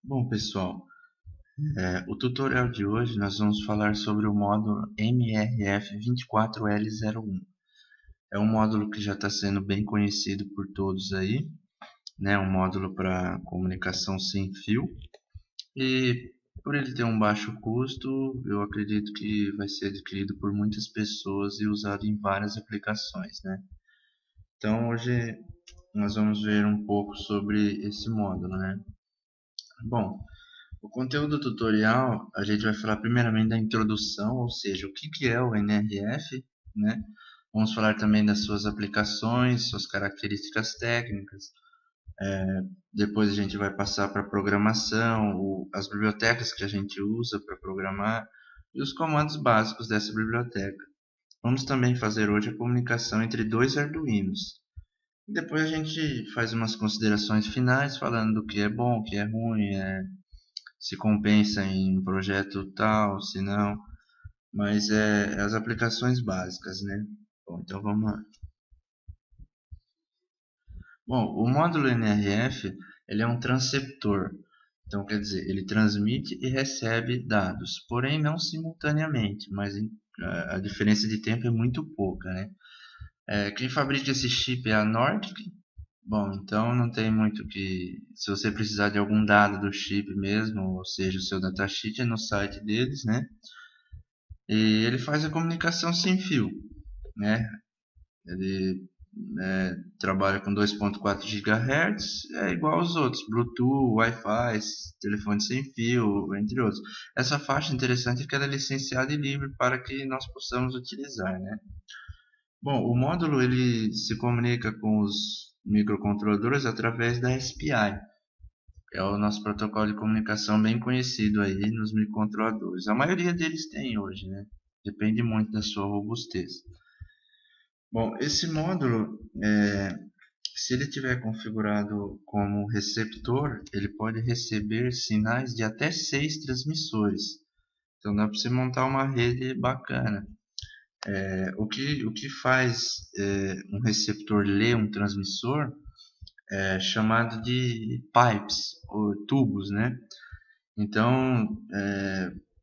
Bom, pessoal, o tutorial de hoje nós vamos falar sobre o módulo MRF24L01. É um módulo que já está sendo bem conhecido por todos aí, né? Um módulo para comunicação sem fio e por ele ter um baixo custo, eu acredito que vai ser adquirido por muitas pessoas e usado em várias aplicações, né? Então hoje nós vamos ver um pouco sobre esse módulo, né? Bom, o conteúdo tutorial, a gente vai falar primeiramente da introdução, ou seja, o que é o NRF, né? Vamos falar também das suas aplicações, suas características técnicas. Depois a gente vai passar para a programação, as bibliotecas que a gente usa para programar e os comandos básicos dessa biblioteca. Vamos também fazer hoje a comunicação entre dois Arduinos. E depois a gente faz umas considerações finais falando do que é bom, o que é ruim, se compensa em um projeto tal, se não, mas é as aplicações básicas, né? Bom, então vamos lá. Bom, o módulo NRF ele é um transceptor, então quer dizer, ele transmite e recebe dados, porém não simultaneamente, mas a diferença de tempo é muito pouca, né? Quem fabrica esse chip é a Nordic. Bom, então não tem muito que. Se você precisar de algum dado do chip mesmo, ou seja, o seu datasheet é no site deles, né? E ele faz a comunicação sem fio, né? Ele trabalha com 2.4 GHz, é igual aos outros, Bluetooth, Wi-Fi, telefone sem fio, entre outros. Essa faixa interessante é que ela é licenciada e livre para que nós possamos utilizar, né? Bom, o módulo ele se comunica com os microcontroladores através da SPI. É o nosso protocolo de comunicação bem conhecido aí nos microcontroladores. A maioria deles tem hoje, né? Depende muito da sua robustez. Bom, esse módulo, se ele tiver configurado como receptor, ele pode receber sinais de até 6 transmissores. Então dá para você montar uma rede bacana. O que faz um receptor ler um transmissor é chamado de pipes, ou tubos, né? Então,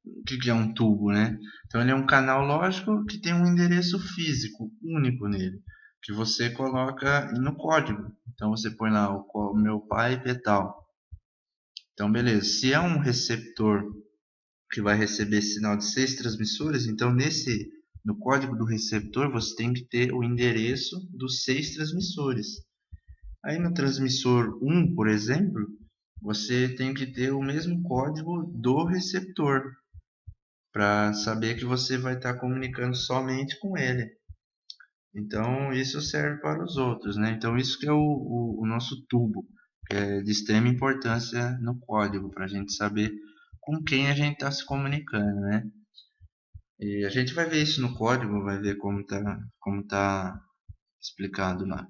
o que é um tubo, né? Então ele é um canal lógico que tem um endereço físico único nele, que você coloca no código. Então você põe lá o meu pipe é tal. Então beleza, se é um receptor que vai receber sinal de 6 transmissores, então no código do receptor você tem que ter o endereço dos 6 transmissores. Aí no transmissor 1, por exemplo, você tem que ter o mesmo código do receptor, para saber que você vai estar comunicando somente com ele. Então isso serve para os outros, né? Então isso que é o nosso tubo, que é de extrema importância no código, para a gente saber com quem a gente está se comunicando, né? E a gente vai ver isso no código, vai ver como tá explicado lá.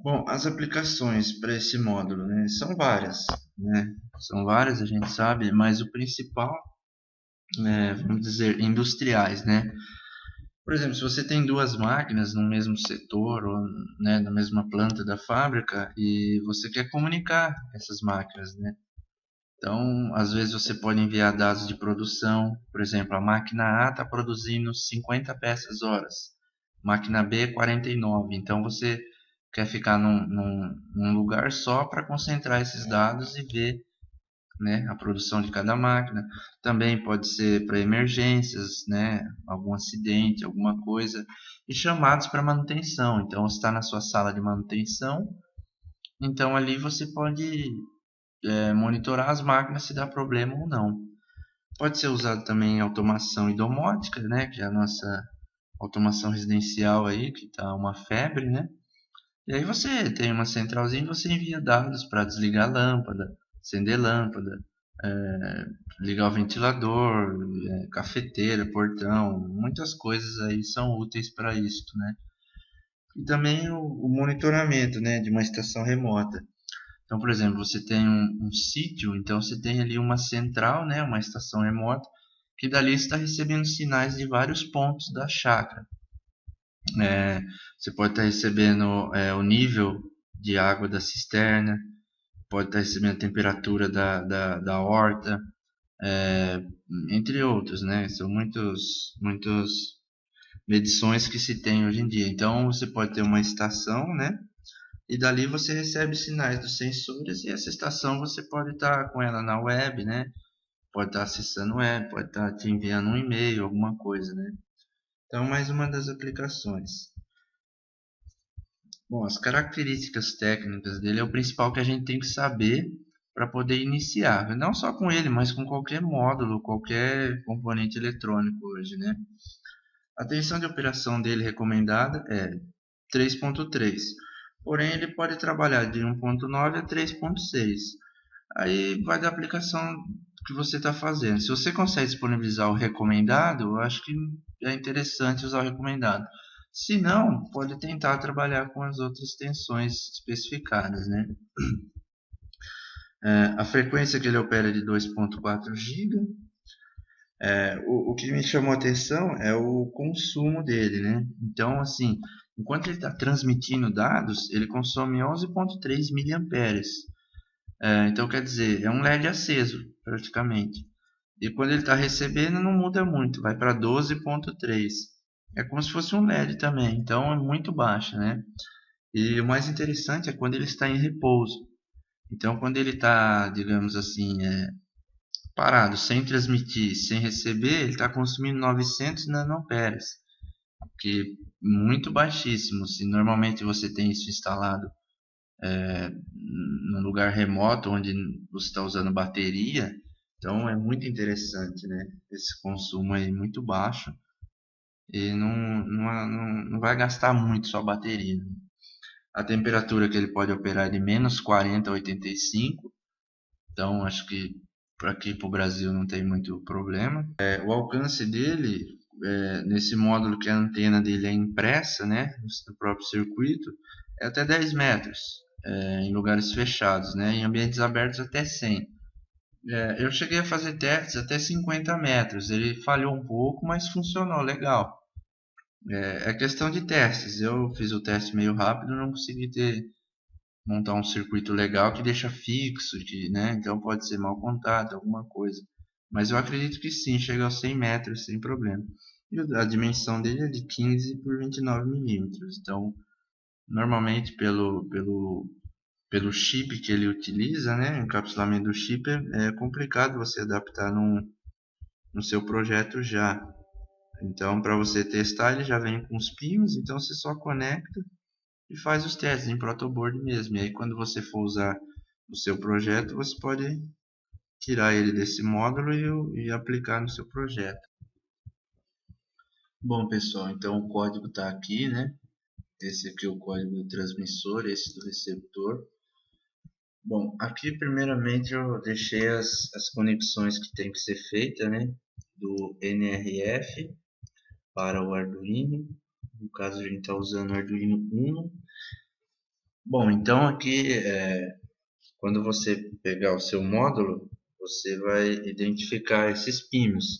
Bom, as aplicações para esse módulo, né, são várias, né? São várias, a gente sabe, mas o principal, vamos dizer, industriais, né? Por exemplo, se você tem duas máquinas no mesmo setor ou, né, na mesma planta da fábrica e você quer comunicar essas máquinas, né? Então, às vezes você pode enviar dados de produção. Por exemplo, a máquina A está produzindo 50 peças horas, máquina B 49. Então, você quer ficar num lugar só para concentrar esses dados e ver, né, a produção de cada máquina. Também pode ser para emergências, né, algum acidente, alguma coisa, e chamados para manutenção. Então, você está na sua sala de manutenção, então ali você pode monitorar as máquinas se dá problema ou não. Pode ser usado também em automação e domótica, né, que é a nossa automação residencial aí, que está uma febre, né? E aí você tem uma centralzinha e você envia dados para desligar a lâmpada, acender lâmpada, é, ligar o ventilador, cafeteira, portão, muitas coisas aí são úteis para isso, né? E também o monitoramento, né, de uma estação remota. Então, por exemplo, você tem um sítio, então você tem ali uma central, né, uma estação remota, que dali está recebendo sinais de vários pontos da chácara. Você pode estar recebendo o nível de água da cisterna, pode estar recebendo a temperatura da horta, entre outros, né? São muitas medições que se tem hoje em dia. Então você pode ter uma estação, né? E dali você recebe sinais dos sensores e essa estação você pode estar com ela na web, né? Pode estar acessando o web, pode estar te enviando um e-mail, alguma coisa, né? Então mais uma das aplicações. Bom, as características técnicas dele é o principal que a gente tem que saber para poder iniciar. Não só com ele, mas com qualquer módulo, qualquer componente eletrônico hoje, né? A tensão de operação dele recomendada é 3.3, porém ele pode trabalhar de 1.9 a 3.6. Aí vai da aplicação que você está fazendo. Se você consegue disponibilizar o recomendado, eu acho que é interessante usar o recomendado. Se não, pode tentar trabalhar com as outras tensões especificadas, né? A frequência que ele opera é de 2.4 GB. O que me chamou a atenção é o consumo dele, né? Então, assim, enquanto ele está transmitindo dados, ele consome 11.3 miliamperes. Então, quer dizer, é um LED aceso, praticamente. E quando ele está recebendo, não muda muito, vai para 12.3. É como se fosse um LED também, então é muito baixo, né? E o mais interessante é quando ele está em repouso. Então, quando ele está, digamos assim, parado, sem transmitir, sem receber, ele está consumindo 900 nanoamperes, que é muito baixíssimo. Se normalmente você tem isso instalado num lugar remoto onde você está usando bateria, então é muito interessante, né? Esse consumo aí muito baixo e não vai gastar muito sua bateria. A temperatura que ele pode operar é de menos 40 a 85, então acho que para aqui para o Brasil não tem muito problema. O alcance dele, nesse módulo que a antena dele é impressa, né, no próprio circuito, é até 10 metros, em lugares fechados, né, em ambientes abertos até 100. Eu cheguei a fazer testes até 50 metros, ele falhou um pouco, mas funcionou legal. É questão de testes, eu fiz o teste meio rápido, não consegui montar um circuito legal que deixa fixo, né? Então pode ser mal contato, alguma coisa. Mas eu acredito que sim, chega aos 100 metros sem problema. E a dimensão dele é de 15 por 29 milímetros. Então, normalmente pelo chip que ele utiliza, né? O encapsulamento do chip é complicado você adaptar no seu projeto já. Então, para você testar, ele já vem com os pinos, então você só conecta e faz os testes em protoboard mesmo. E aí quando você for usar o seu projeto, você pode tirar ele desse módulo e aplicar no seu projeto. Bom, pessoal, então o código está aqui, né? Esse aqui é o código do transmissor, esse do receptor. Bom, aqui primeiramente eu deixei as conexões que tem que ser feita, né? Do NRF para o Arduino. No caso a gente está usando o Arduino Uno. Bom, então aqui quando você pegar o seu módulo, você vai identificar esses pinos.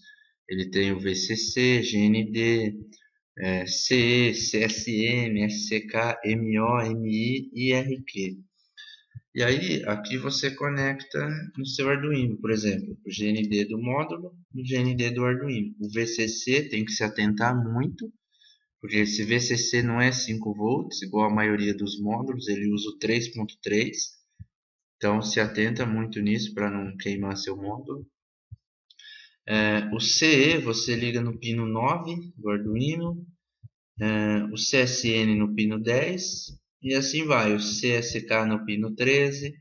Ele tem o VCC, GND, CE, CSM, SCK, MO, MI e IRQ. E aí, aqui você conecta no seu Arduino, por exemplo, o GND do módulo e o GND do Arduino. O VCC tem que se atentar muito, porque esse VCC não é 5 volts, igual a maioria dos módulos, ele usa o 3.3. Então se atenta muito nisso para não queimar seu módulo. O CE você liga no pino 9 do Arduino, o CSN no pino 10 e assim vai. O CSK no pino 13,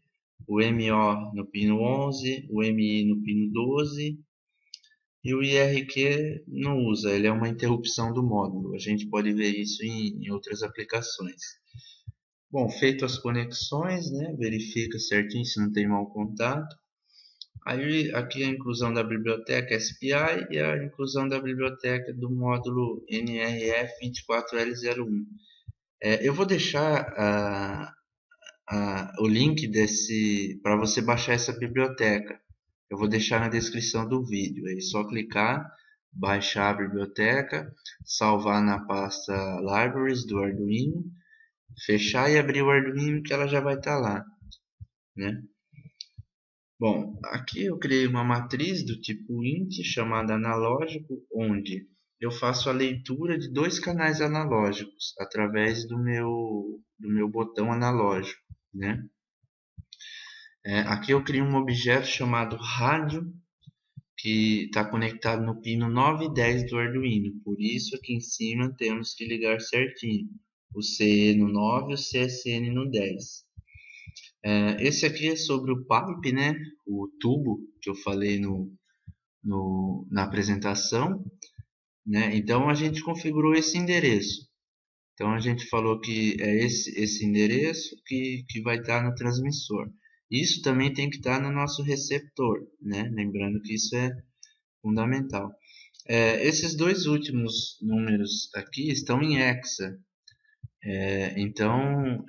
o MO no pino 11, o MI no pino 12 e o IRQ não usa, ele é uma interrupção do módulo. A gente pode ver isso em outras aplicações. Bom, feito as conexões, né, verifica certinho se não tem mau contato. Aí aqui a inclusão da biblioteca SPI e a inclusão da biblioteca do módulo NRF24L01. Eu vou deixar o link para você baixar essa biblioteca. Eu vou deixar na descrição do vídeo. É só clicar, baixar a biblioteca, salvar na pasta Libraries do Arduino, fechar e abrir o Arduino que ela já vai estar lá, né? Bom, aqui eu criei uma matriz do tipo int chamada analógico, onde eu faço a leitura de dois canais analógicos através do meu botão analógico, né? Aqui eu crio um objeto chamado rádio, que está conectado no pino 9 e 10 do Arduino. Por isso aqui em cima temos que ligar certinho o CE no 9 e o CSN no 10. Esse aqui é sobre o pipe, né? O tubo que eu falei na apresentação, né? Então a gente configurou esse endereço. Então a gente falou que é esse endereço que vai estar no transmissor. Isso também tem que estar no nosso receptor, né? Lembrando que isso é fundamental. Esses dois últimos números aqui estão em hexa. Então,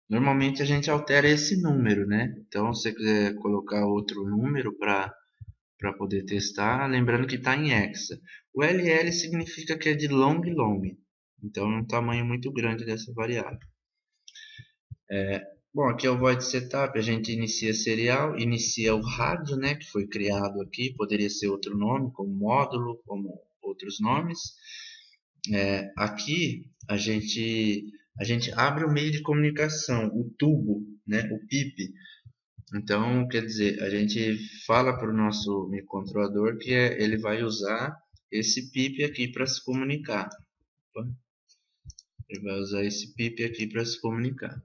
normalmente a gente altera esse número, né? Então, se você quiser colocar outro número para poder testar, lembrando que está em hexa. O LL significa que é de long long. Então, é um tamanho muito grande dessa variável. Bom, aqui é o void setup, a gente inicia serial, inicia o rádio, né, que foi criado aqui, poderia ser outro nome, como módulo, como outros nomes. Aqui a gente abre o meio de comunicação, o tubo, né, o PIP. Então, quer dizer, a gente fala para o nosso microcontrolador que ele vai usar esse PIP aqui para se comunicar. Opa, ele vai usar esse PIP aqui para se comunicar.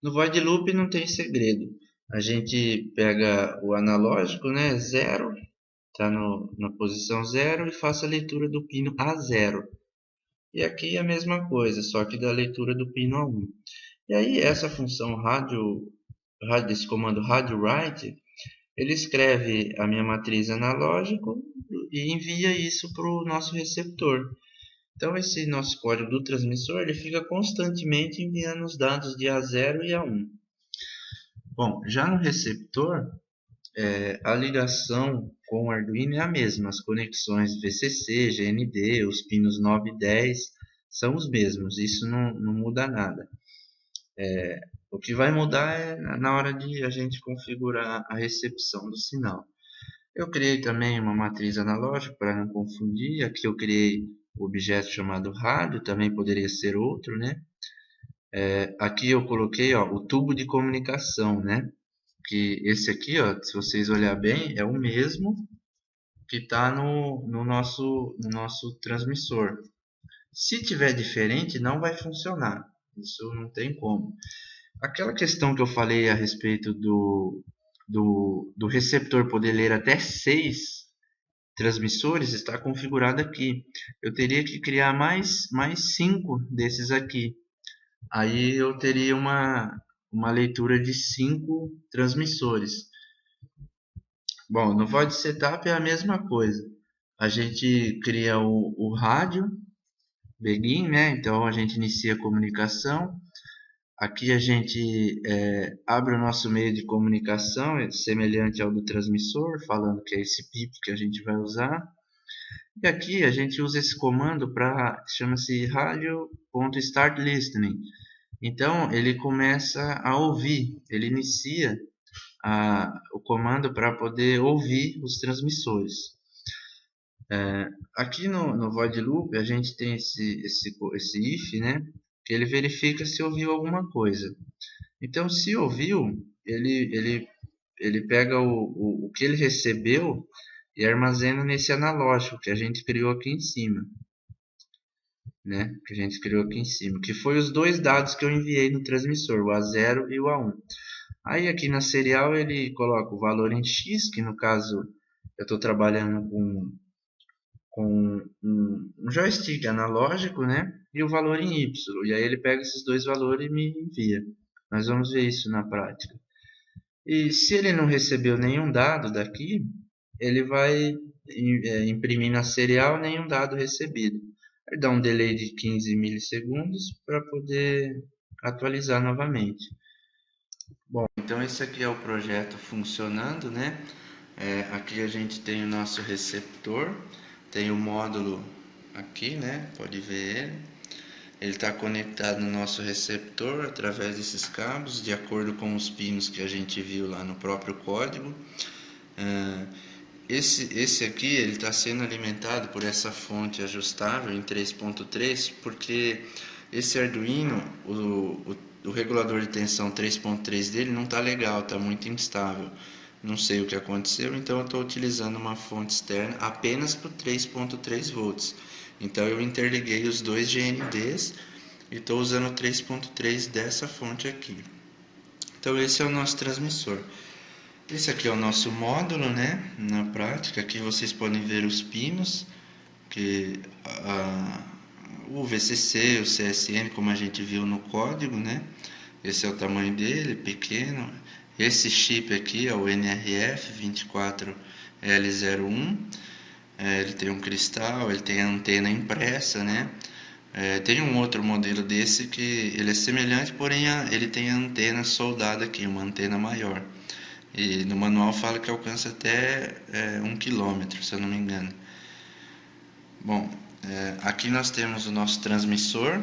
No void loop não tem segredo. A gente pega o analógico, né, 0, está na posição 0 e faça a leitura do pino A0. E aqui é a mesma coisa, só que da leitura do pino A1. E aí essa função desse comando radio_write, ele escreve a minha matriz analógico e envia isso para o nosso receptor. Então esse nosso código do transmissor ele fica constantemente enviando os dados de A0 e A1. Bom, já no receptor, a ligação com o Arduino é a mesma. As conexões VCC, GND, os pinos 9 e 10 são os mesmos. Isso não muda nada. O que vai mudar é na hora de a gente configurar a recepção do sinal. Eu criei também uma matriz analógica para não confundir. Aqui eu criei o objeto chamado rádio, também poderia ser outro, né? Aqui eu coloquei o tubo de comunicação, né? Que esse aqui, se vocês olharem bem, é o mesmo que está no nosso transmissor. Se tiver diferente, não vai funcionar. Isso não tem como. Aquela questão que eu falei a respeito do receptor poder ler até 6 transmissores está configurado aqui. Eu teria que criar mais 5 desses aqui. Aí eu teria uma leitura de 5 transmissores. Bom, no void setup é a mesma coisa. A gente cria o rádio begin, né? Então a gente inicia a comunicação. Aqui a gente abre o nosso meio de comunicação, semelhante ao do transmissor, falando que é esse PIP que a gente vai usar. E aqui a gente usa esse comando para, chama-se radio.startListening. Então ele começa a ouvir, ele inicia o comando para poder ouvir os transmissores. Aqui no void loop a gente tem esse if, né, que ele verifica se ouviu alguma coisa. Então, se ouviu, ele pega o que ele recebeu e armazena nesse analógico que a gente criou aqui em cima, né? Que foi os dois dados que eu enviei no transmissor, o A0 e o A1. Aí aqui na serial ele coloca o valor em X, que no caso eu estou trabalhando com um joystick analógico, né? E o valor em Y. E aí ele pega esses dois valores e me envia. Nós vamos ver isso na prática. E se ele não recebeu nenhum dado daqui, ele vai imprimir na serial nenhum dado recebido. Ele dá um delay de 15 milissegundos para poder atualizar novamente. Bom, então esse aqui é o projeto funcionando, né? Aqui a gente tem o nosso receptor, tem o módulo aqui, né? Pode ver ele. Ele está conectado no nosso receptor através desses cabos, de acordo com os pinos que a gente viu lá no próprio código. Esse aqui ele está sendo alimentado por essa fonte ajustável em 3.3, porque esse Arduino, o regulador de tensão 3.3 dele não está legal, está muito instável. Não sei o que aconteceu, então eu estou utilizando uma fonte externa apenas para 3.3 volts. Então eu interliguei os dois GNDs e estou usando o 3.3 dessa fonte aqui. Então esse é o nosso transmissor. Esse aqui é o nosso módulo, né? Na prática, aqui vocês podem ver os pinos, que o VCC, o CSM, como a gente viu no código, né? Esse é o tamanho dele, pequeno. Esse chip aqui é o NRF24L01. Ele tem um cristal, ele tem a antena impressa, né? Tem um outro modelo desse que ele é semelhante, porém ele tem a antena soldada aqui, uma antena maior. E no manual fala que alcança até 1 km, se eu não me engano. Bom, aqui nós temos o nosso transmissor.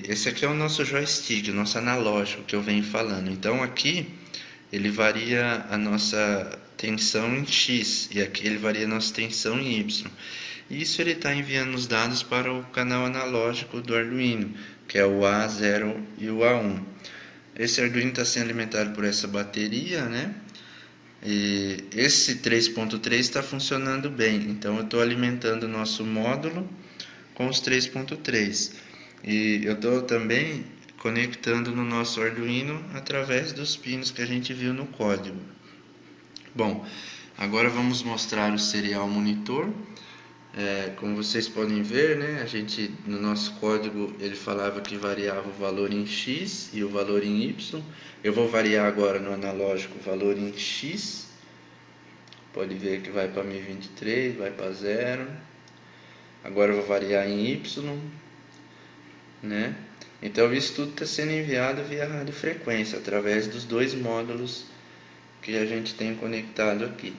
Esse aqui é o nosso joystick, o nosso analógico que eu venho falando. Então aqui ele varia a nossa tensão em X e aqui ele varia a nossa tensão em Y. E isso ele está enviando os dados para o canal analógico do Arduino, que é o A0 e o A1. Esse Arduino está sendo alimentado por essa bateria, né? E esse 3.3 está funcionando bem, então eu estou alimentando o nosso módulo com os 3.3. E eu estou também conectando no nosso Arduino através dos pinos que a gente viu no código. Bom, agora vamos mostrar o serial monitor. Como vocês podem ver, né, no nosso código ele falava que variava o valor em X e o valor em Y. Eu vou variar agora no analógico o valor em X. Pode ver que vai para 1023, vai para 0. Agora eu vou variar em Y, né? Então isso tudo está sendo enviado via radiofrequência, através dos dois módulos que a gente tem conectado aqui.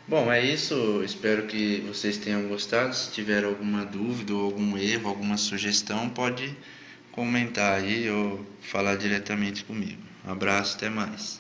Bom, é isso. Espero que vocês tenham gostado. Se tiver alguma dúvida ou algum erro, alguma sugestão, pode comentar aí ou falar diretamente comigo. Um abraço, até mais.